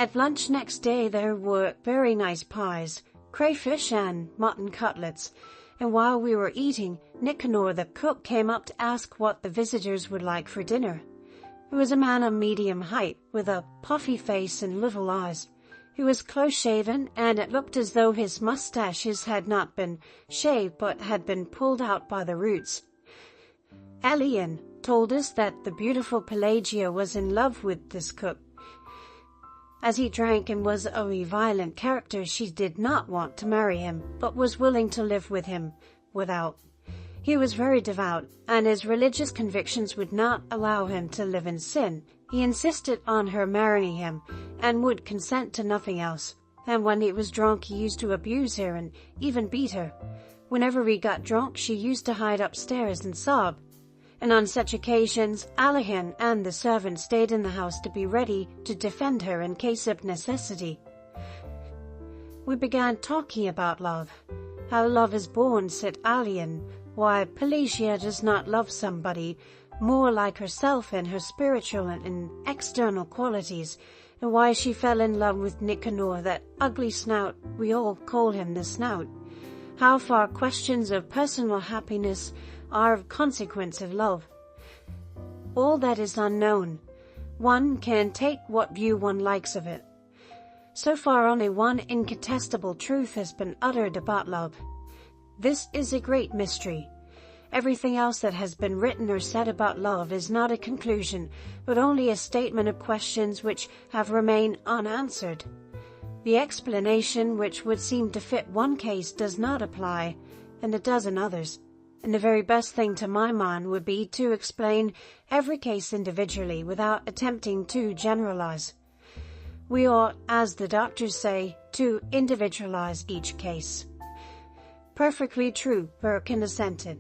At lunch next day there were very nice pies, crayfish and mutton cutlets, and while we were eating, Nicanor the cook came up to ask what the visitors would like for dinner. He was a man of medium height, with a puffy face and little eyes. He was close-shaven, and it looked as though his mustaches had not been shaved but had been pulled out by the roots. Elian told us that the beautiful Pelagia was in love with this cook. As he drank and was a violent character, she did not want to marry him, but was willing to live with him without. He was very devout, and his religious convictions would not allow him to live in sin. He insisted on her marrying him, and would consent to nothing else. And when he was drunk, he used to abuse her and even beat her. Whenever he got drunk, she used to hide upstairs and sob. And on such occasions, Alahan and the servant stayed in the house to be ready to defend her in case of necessity. We began talking about love. How love is born, said Alahan. Why Pelagia does not love somebody more like herself in her spiritual and external qualities, and why she fell in love with Nicanor, that ugly snout. We all call him the Snout. How far questions of personal happiness are of consequence of love. All that is unknown. One can take what view one likes of it. So far only one incontestable truth has been uttered about love. This is a great mystery. Everything else that has been written or said about love is not a conclusion, but only a statement of questions which have remained unanswered. The explanation which would seem to fit one case does not apply, and it does in others. And the very best thing to my mind would be to explain every case individually without attempting to generalize. We ought, as the doctors say, to individualize each case. Perfectly true, Birkin assented.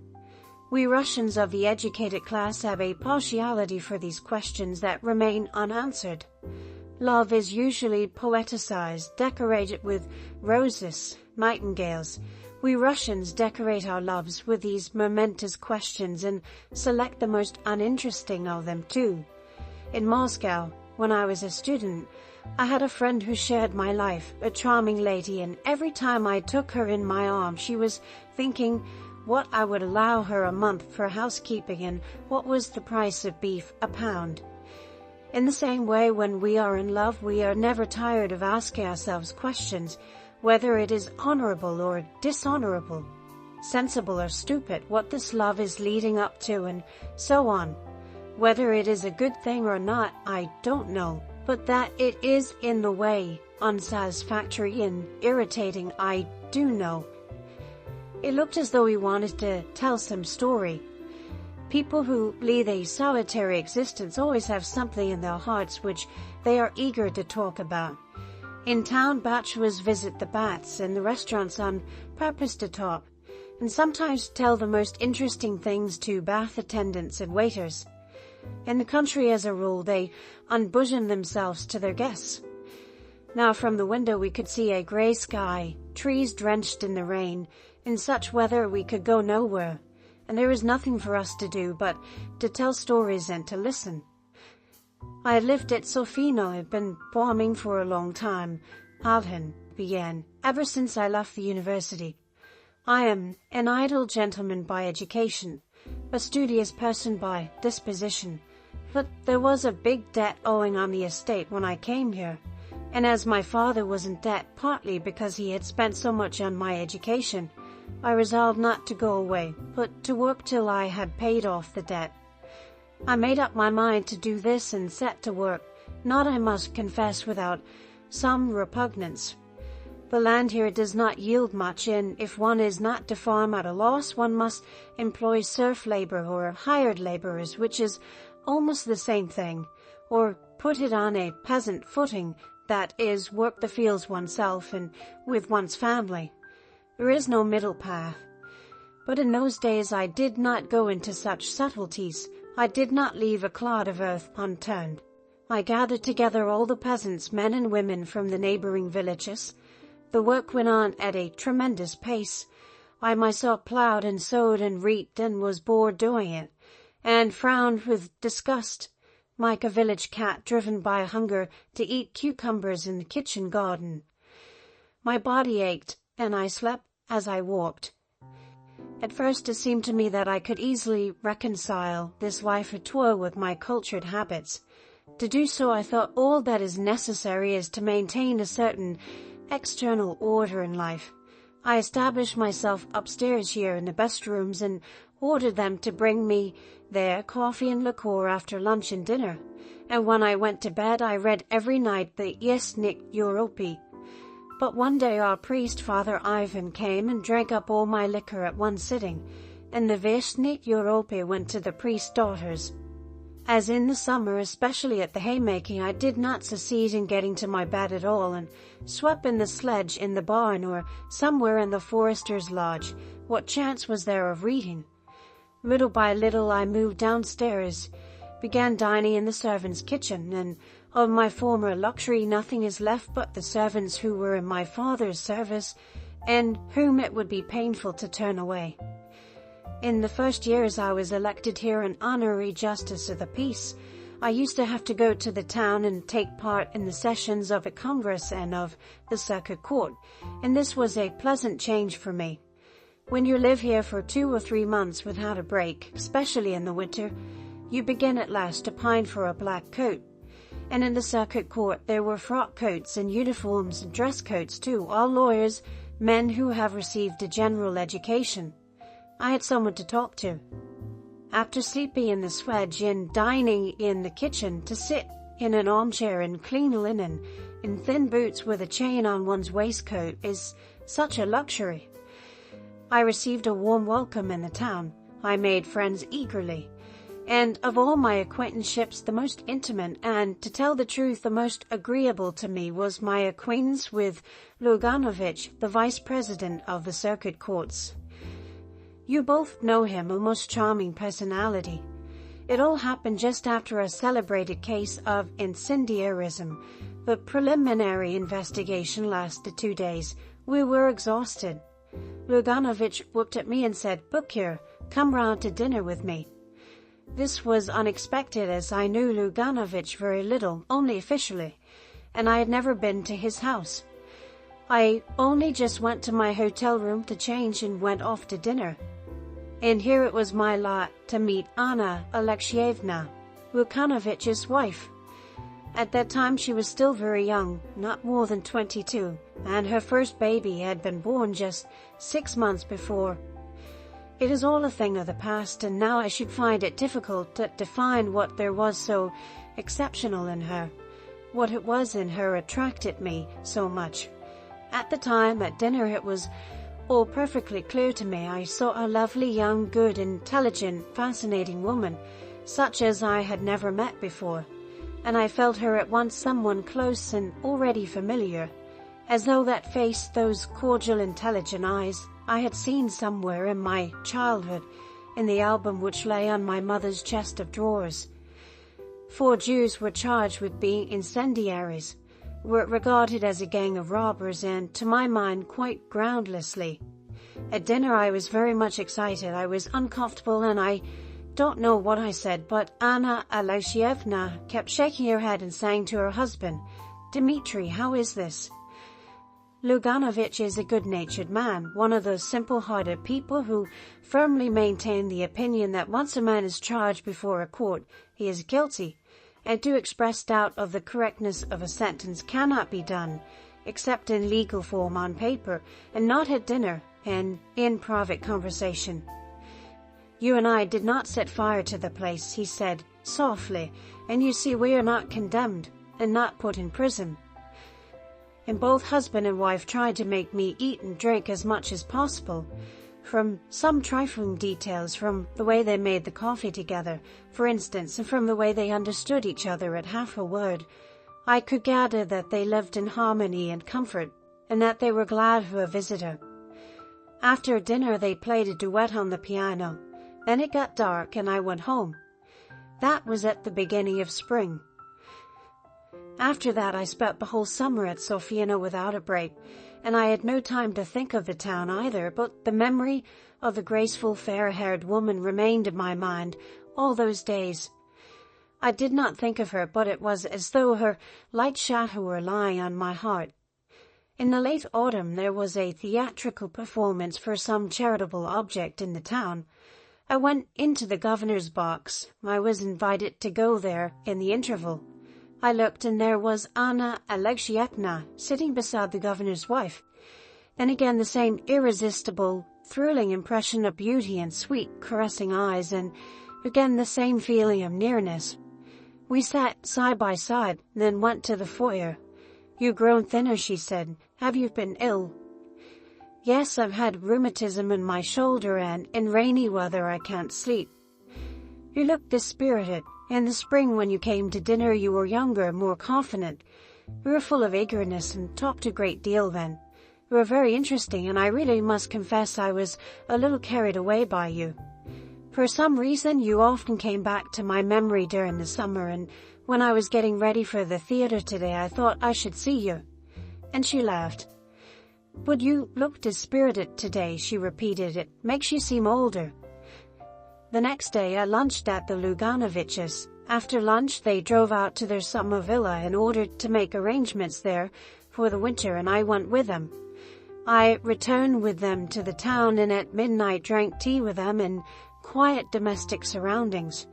We Russians of the educated class have a partiality for these questions that remain unanswered. Love is usually poeticized, decorated with roses, nightingales. We Russians decorate our loves with these momentous questions and select the most uninteresting of them too. In Moscow, when I was a student, I had a friend who shared my life, a charming lady, and every time I took her in my arms she was thinking what I would allow her a month for housekeeping and what was the price of beef a pound. In the same way, when we are in love, we are never tired of asking ourselves questions, whether it is honorable or dishonorable, sensible or stupid, what this love is leading up to, and so on. Whether it is a good thing or not, I don't know, but that it is in the way unsatisfactory and irritating, I do know. It looked as though he wanted to tell some story. People who lead a solitary existence always have something in their hearts which they are eager to talk about. In town, bachelors visit the baths and the restaurants on purpose to talk, and sometimes tell the most interesting things to bath attendants and waiters. In the country, as a rule, they unbosom themselves to their guests. Now from the window we could see a gray sky, trees drenched in the rain. In such weather we could go nowhere, and there was nothing for us to do but to tell stories and to listen. I had lived at Sofino, had been farming for a long time, Alhan began, ever since I left the university. I am an idle gentleman by education, a studious person by disposition, but there was a big debt owing on the estate when I came here, and as my father was in debt partly because he had spent so much on my education, I resolved not to go away, but to work till I had paid off the debt. I made up my mind to do this and set to work, not, I must confess, without some repugnance. The land here does not yield much, and if one is not to farm at a loss, one must employ serf labor or hired laborers, which is almost the same thing, or put it on a peasant footing, that is, work the fields oneself and with one's family. There is no middle path. But in those days I did not go into such subtleties. I did not leave a clod of earth unturned. I gathered together all the peasants, men and women from the neighboring villages. The work went on at a tremendous pace. I myself plowed and sowed and reaped and was bored doing it, and frowned with disgust. like a village cat driven by hunger to eat cucumbers in the kitchen garden. My body ached, and I slept as I walked. At first it seemed to me that I could easily reconcile this life of toil with my cultured habits. To do so, I thought all that is necessary is to maintain a certain external order in life. I established myself upstairs here in the best rooms and ordered them to bring me there coffee and liqueur after lunch and dinner. And when I went to bed, I read every night the Yesnik Europe. But one day our priest, Father Ivan, came and drank up all my liquor at one sitting, and the Veshnik Europe went to the priest's daughters. As in the summer, especially at the haymaking, I did not succeed in getting to my bed at all, and slept in the sledge in the barn or somewhere in the forester's lodge. What chance was there of reading? Little by little I moved downstairs, began dining in the servants' kitchen, and of my former luxury nothing is left but the servants who were in my father's service, and whom it would be painful to turn away. In the first years I was elected here an honorary justice of the peace. I used to have to go to the town and take part in the sessions of a congress and of the circuit court, and this was a pleasant change for me. When you live here for 2 or 3 months without a break, especially in the winter, you begin at last to pine for a black coat. And in the circuit court there were frock coats and uniforms and dress coats too, all lawyers, men who have received a general education. I had someone to talk to. After sleeping in the sledge and dining in the kitchen, to sit in an armchair in clean linen, in thin boots with a chain on one's waistcoat is such a luxury. I received a warm welcome in the town. I made friends eagerly. And of all my acquaintanceships, the most intimate and, to tell the truth, the most agreeable to me was my acquaintance with Luganovich, the vice president of the circuit courts. You both know him, a most charming personality. It all happened just after a celebrated case of incendiarism. The preliminary investigation lasted 2 days. We were exhausted. Luganovich looked at me and said, "Bukir, come round to dinner with me." This was unexpected, as I knew Luganovich very little, only officially, and I had never been to his house. I only just went to my hotel room to change and went off to dinner. And here it was my lot to meet Anna Alexievna, Lukanovich's wife. At that time she was still very young, not more than 22, and her first baby had been born just 6 months before. It is all a thing of the past, and now I should find it difficult to define what there was so exceptional in her. What it was in her attracted me so much. At the time, at dinner, it was all perfectly clear to me. I saw a lovely, young, good, intelligent, fascinating woman, such as I had never met before, and I felt her at once someone close and already familiar, as though that face, those cordial, intelligent eyes, I had seen somewhere in my childhood, in the album which lay on my mother's chest of drawers. 4 Jews were charged with being incendiaries, were regarded as a gang of robbers, and, to my mind, quite groundlessly. At dinner I was very much excited. I was uncomfortable, and I don't know what I said, but Anna Alexievna kept shaking her head and saying to her husband, "Dmitri, how is this?" Luganovich is a good-natured man, one of those simple-hearted people who firmly maintain the opinion that once a man is charged before a court, he is guilty, and to express doubt of the correctness of a sentence cannot be done, except in legal form on paper, and not at dinner and in private conversation. "You and I did not set fire to the place," he said softly, "and you see we are not condemned and not put in prison." And both husband and wife tried to make me eat and drink as much as possible. From some trifling details, from the way they made the coffee together, for instance, and from the way they understood each other at half a word, I could gather that they lived in harmony and comfort, and that they were glad of a visitor. After dinner they played a duet on the piano. Then it got dark and I went home. That was at the beginning of spring. After that I spent the whole summer at Sofyino without a break, and I had no time to think of the town either, but the memory of the graceful, fair-haired woman remained in my mind all those days. I did not think of her, but it was as though her light shadow were lying on my heart. In the late autumn there was a theatrical performance for some charitable object in the town. I went into the governor's box. I was invited to go there in the interval. I looked, and there was Anna Alexievna sitting beside the governor's wife. Then again the same irresistible, thrilling impression of beauty and sweet, caressing eyes, and again the same feeling of nearness. We sat side by side, then went to the foyer. "You've grown thinner," she said. "Have you been ill?" "Yes, I've had rheumatism in my shoulder, and in rainy weather I can't sleep." "You look dispirited. In the spring when you came to dinner you were younger, more confident. You were full of eagerness and talked a great deal then. You were very interesting, and I really must confess I was a little carried away by you. For some reason you often came back to my memory during the summer, and when I was getting ready for the theater today I thought I should see you." And she laughed. "But you look dispirited today," she repeated. "It makes you seem older." The next day I lunched at the Luganoviches. After lunch they drove out to their summer villa in order to make arrangements there for the winter, and I went with them. I returned with them to the town, and at midnight drank tea with them in quiet domestic surroundings,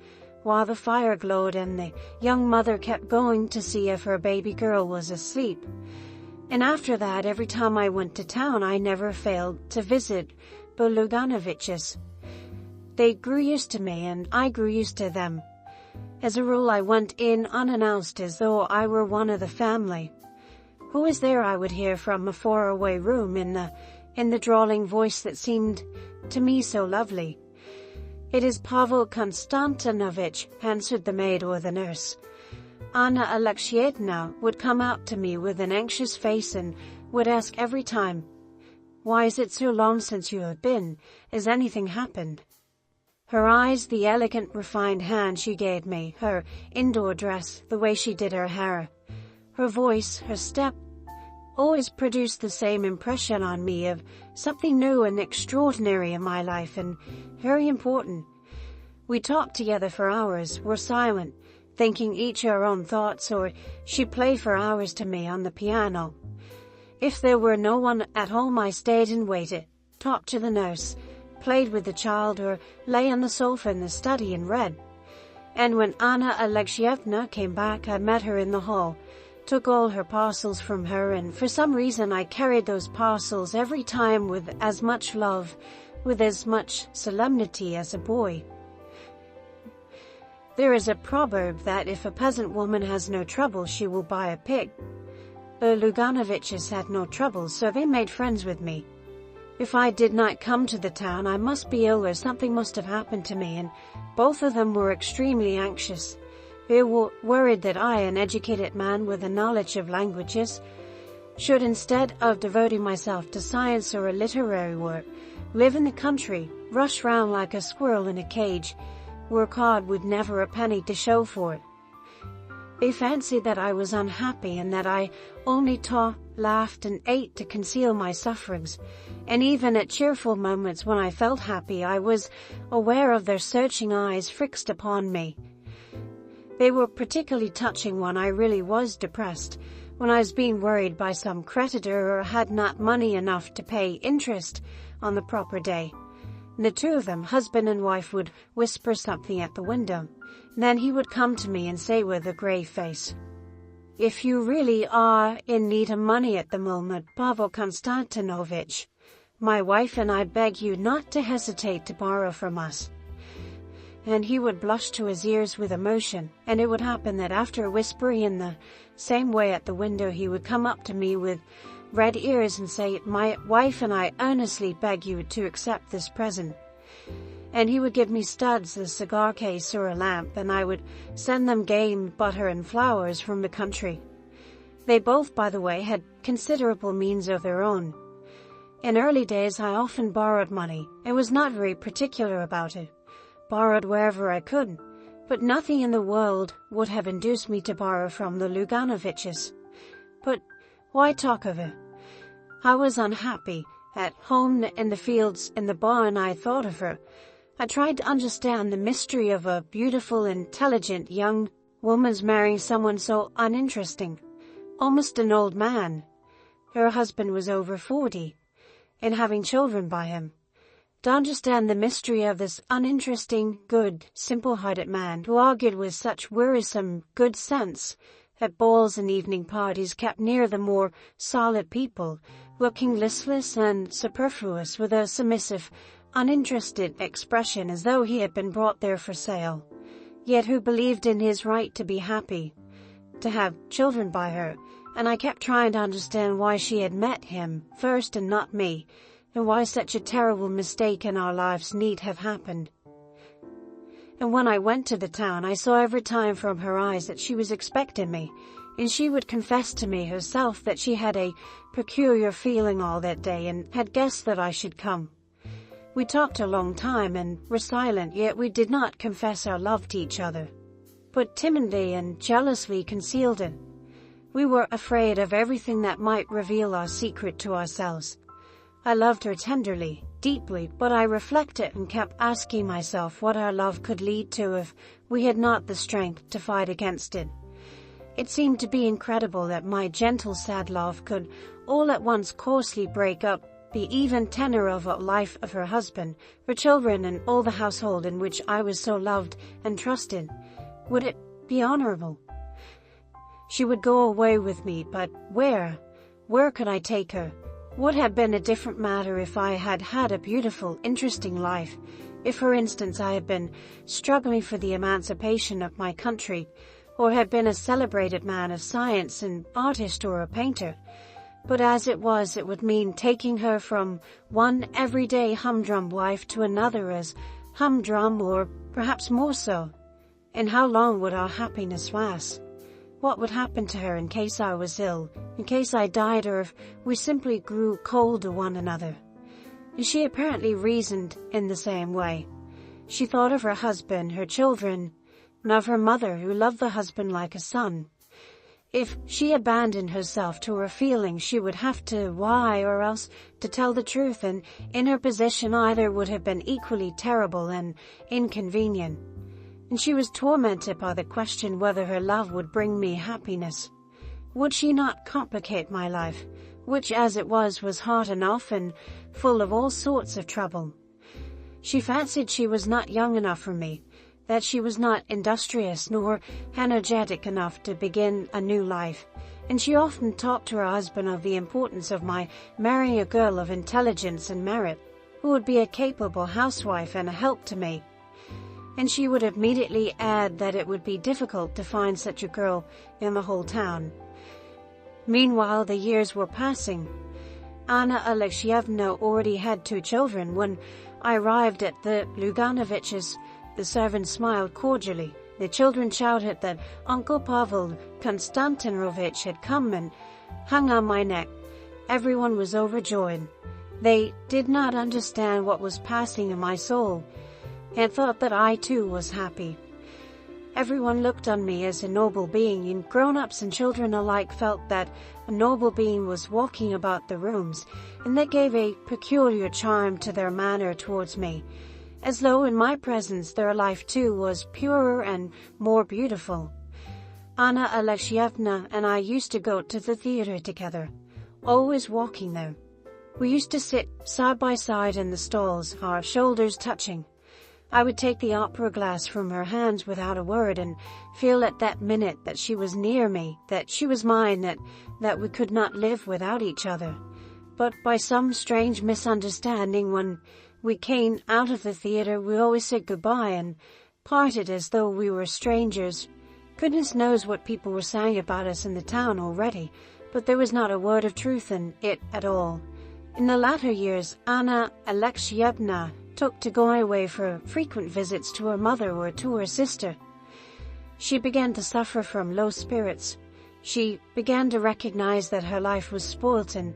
while the fire glowed and the young mother kept going to see if her baby girl was asleep. And after that, every time I went to town I never failed to visit the Luganoviches. They grew used to me, and I grew used to them. As a rule I went in unannounced, as though I were one of the family. "Who is there?" I would hear from a far-away room in the drawling voice that seemed to me so lovely. "It is Pavel Konstantinovich," answered the maid or the nurse. Anna Alexievna would come out to me with an anxious face and would ask every time, "Why is it so long since you have been? Has anything happened?" Her eyes, the elegant, refined hand she gave me, her indoor dress, the way she did her hair, her voice, her step, always produced the same impression on me of something new and extraordinary in my life, and very important. We talked together for hours, were silent, thinking each our own thoughts, or she played for hours to me on the piano. If there were no one at home I stayed and waited, talked to the nurse, played with the child, or lay on the sofa in the study and read. And when Anna Alexievna came back I met her in the hall, took all her parcels from her, and for some reason I carried those parcels every time with as much love, with as much solemnity as a boy. There is a proverb that if a peasant woman has no trouble she will buy a pig. The Luganoviches had no trouble, so they made friends with me. If I did not come to the town I must be ill, or something must have happened to me, and both of them were extremely anxious. They were worried that I, an educated man with a knowledge of languages, should, instead of devoting myself to science or a literary work, live in the country, rush round like a squirrel in a cage, work hard with never a penny to show for it. They fancied that I was unhappy, and that I only talked, laughed, and ate to conceal my sufferings, and even at cheerful moments when I felt happy I was aware of their searching eyes fixed upon me. They were particularly touching when I really was depressed, when I was being worried by some creditor or had not money enough to pay interest on the proper day. And the two of them, husband and wife, would whisper something at the window. Then he would come to me and say with a grave face, "If you really are in need of money at the moment, Pavel Konstantinovich, my wife and I beg you not to hesitate to borrow from us." And he would blush to his ears with emotion, and it would happen that after whispering in the same way at the window he would come up to me with red ears and say, "My wife and I earnestly beg you to accept this present." And he would give me studs, a cigar case, or a lamp, and I would send them game, butter, and flowers from the country. They both, by the way, had considerable means of their own. In early days I often borrowed money, and was not very particular about it. Borrowed wherever I could, but nothing in the world would have induced me to borrow from the Luganoviches. But why talk of it? I was unhappy. At home, in the fields, in the barn, I thought of her. I tried to understand the mystery of a beautiful, intelligent young Woman's marrying someone so uninteresting, almost an old man. Her husband was over 40, and having children by him. To understand the mystery of this uninteresting, good, simple-hearted man who argued with such wearisome good sense at balls and evening parties kept near the more solid people, looking listless and superfluous with a submissive, uninterested expression as though he had been brought there for sale, yet who believed in his right to be happy, to have children by her, and I kept trying to understand why she had met him first and not me, and why such a terrible mistake in our lives need have happened. And when I went to the town, I saw every time from her eyes that she was expecting me, and she would confess to me herself that she had a peculiar feeling all that day and had guessed that I should come. We talked a long time and were silent, yet we did not confess our love to each other, but timidly and jealously concealed it. We were afraid of everything that might reveal our secret to ourselves. I loved her tenderly, deeply, but I reflected and kept asking myself what our love could lead to if we had not the strength to fight against it. It seemed to be incredible that my gentle, sad love could all at once coarsely break up the even tenor of a life of her husband, her children, and all the household in which I was so loved and trusted. Would it be honorable? She would go away with me, but where? Where could I take her? Would have been a different matter if I had had a beautiful, interesting life, if, for instance, I had been struggling for the emancipation of my country, or had been a celebrated man of science, an artist or a painter. But as it was, it would mean taking her from one everyday humdrum wife to another as humdrum, or perhaps more so. And how long would our happiness last? What would happen to her in case I was ill, in case I died, or if we simply grew cold to one another? And she apparently reasoned in the same way. She thought of her husband, her children, and of her mother who loved the husband like a son. If she abandoned herself to her feelings, she would have to lie or else to tell the truth, and in her position either would have been equally terrible and inconvenient. And she was tormented by the question whether her love would bring me happiness. Would she not complicate my life, which as it was hard enough and full of all sorts of trouble? She fancied she was not young enough for me, that she was not industrious nor energetic enough to begin a new life, and she often talked to her husband of the importance of my marrying a girl of intelligence and merit, who would be a capable housewife and a help to me. And she would immediately add that it would be difficult to find such a girl in the whole town. Meanwhile, the years were passing. Anna Alexievna already had 2 children. When I arrived at the Luganoviches, the servant smiled cordially. The children shouted that Uncle Pavel Konstantinovich had come and hung on my neck. Everyone was overjoyed. They did not understand what was passing in my soul, and thought that I too was happy. Everyone looked on me as a noble being, and grown-ups and children alike felt that a noble being was walking about the rooms, and that gave a peculiar charm to their manner towards me, as though in my presence their life too was purer and more beautiful. Anna Alexievna and I used to go to the theater together, always walking there. We used to sit side by side in the stalls, our shoulders touching. I would take the opera glass from her hands without a word and feel at that minute that she was near me, that she was mine, that we could not live without each other. But by some strange misunderstanding, when we came out of the theater, we always said goodbye and parted as though we were strangers. Goodness knows what people were saying about us in the town already, but there was not a word of truth in it at all. In the latter years, Anna Alexievna took to going away for frequent visits to her mother or to her sister. She began to suffer from low spirits. She began to recognize that her life was spoilt and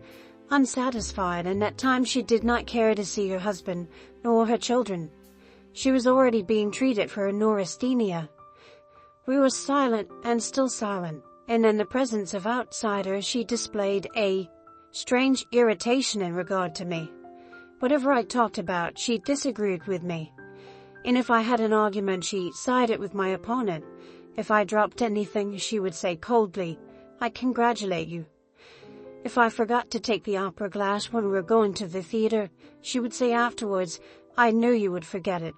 unsatisfied, and at times she did not care to see her husband nor her children. She was already being treated for neurasthenia. We were silent and still silent, and in the presence of outsiders she displayed a strange irritation in regard to me. Whatever I talked about, she disagreed with me, and if I had an argument, she sided with my opponent, If I dropped anything, she would say coldly, "I congratulate you." If I forgot to take the opera glass when we were going to the theater, she would say afterwards, "I knew you would forget it."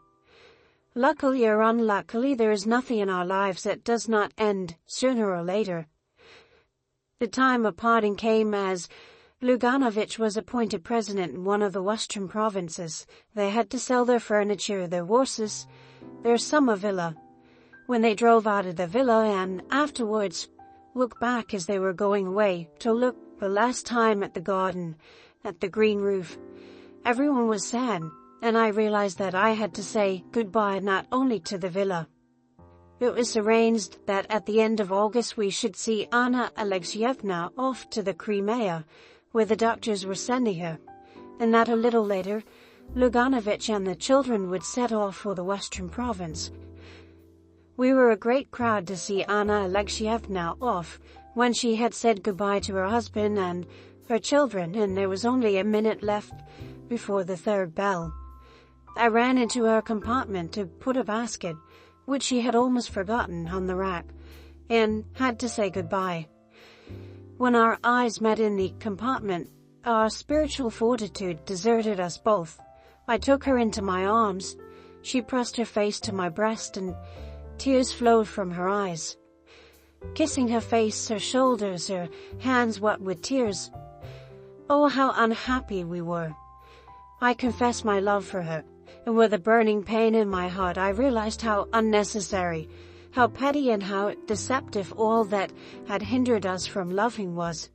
Luckily or unluckily, there is nothing in our lives that does not end sooner or later. The time of parting came as Luganovich was appointed president in one of the western provinces. They had to sell their furniture, their horses, their summer villa. When they drove out of the villa and afterwards looked back as they were going away to look the last time at the garden, at the green roof, everyone was sad, and I realized that I had to say goodbye not only to the villa. It was arranged that at the end of August we should see Anna Alexeyevna off to the Crimea, where the doctors were sending her, and that a little later, Luganovich and the children would set off for the western province. We were a great crowd to see Anna Alexeyevna off when she had said goodbye to her husband and her children, and there was only a minute left before the third bell. I ran into her compartment to put a basket, which she had almost forgotten, on the rack, and had to say goodbye. When our eyes met in the compartment, our spiritual fortitude deserted us both. I took her into my arms. She pressed her face to my breast, and tears flowed from her eyes. Kissing her face, her shoulders, her hands wet with tears. Oh, how unhappy we were. I confessed my love for her, and with a burning pain in my heart I realized how unnecessary, how petty and how deceptive all that had hindered us from loving was.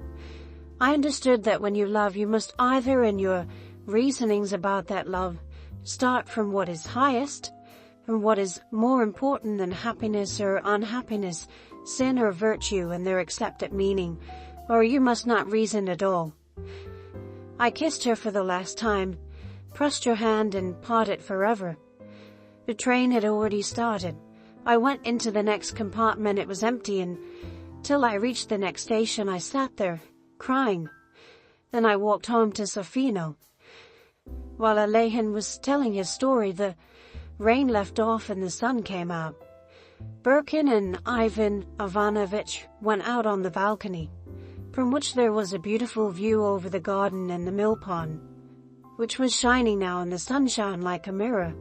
I understood that when you love, you must either in your reasonings about that love start from what is highest, and what is more important than happiness or unhappiness, sin or virtue and their accepted meaning, or you must not reason at all. I kissed her for the last time, pressed her hand and parted forever. The train had already started. I went into the next compartment. It was empty, and till I reached the next station I sat there, crying. Then I walked home to Sofino. While Alehin was telling his story, the rain left off and the sun came out. Birkin and Ivan Ivanovich went out on the balcony, from which there was a beautiful view over the garden and the mill pond, which was shining now in the sunshine like a mirror.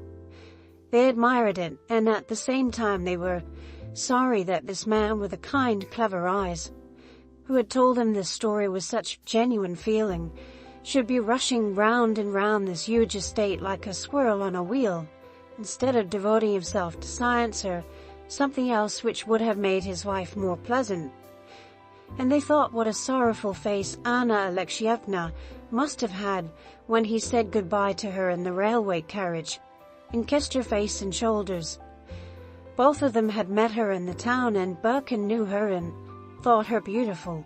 They admired it, and at the same time they were sorry that this man with the kind, clever eyes, who had told them this story with such genuine feeling, should be rushing round and round this huge estate like a squirrel on a wheel, instead of devoting himself to science or something else which would have made his wife more pleasant. And they thought what a sorrowful face Anna Alexeyevna must have had when he said goodbye to her in the railway carriage, and kissed her face and shoulders. Both of them had met her in the town, and Birkin knew her and thought her beautiful.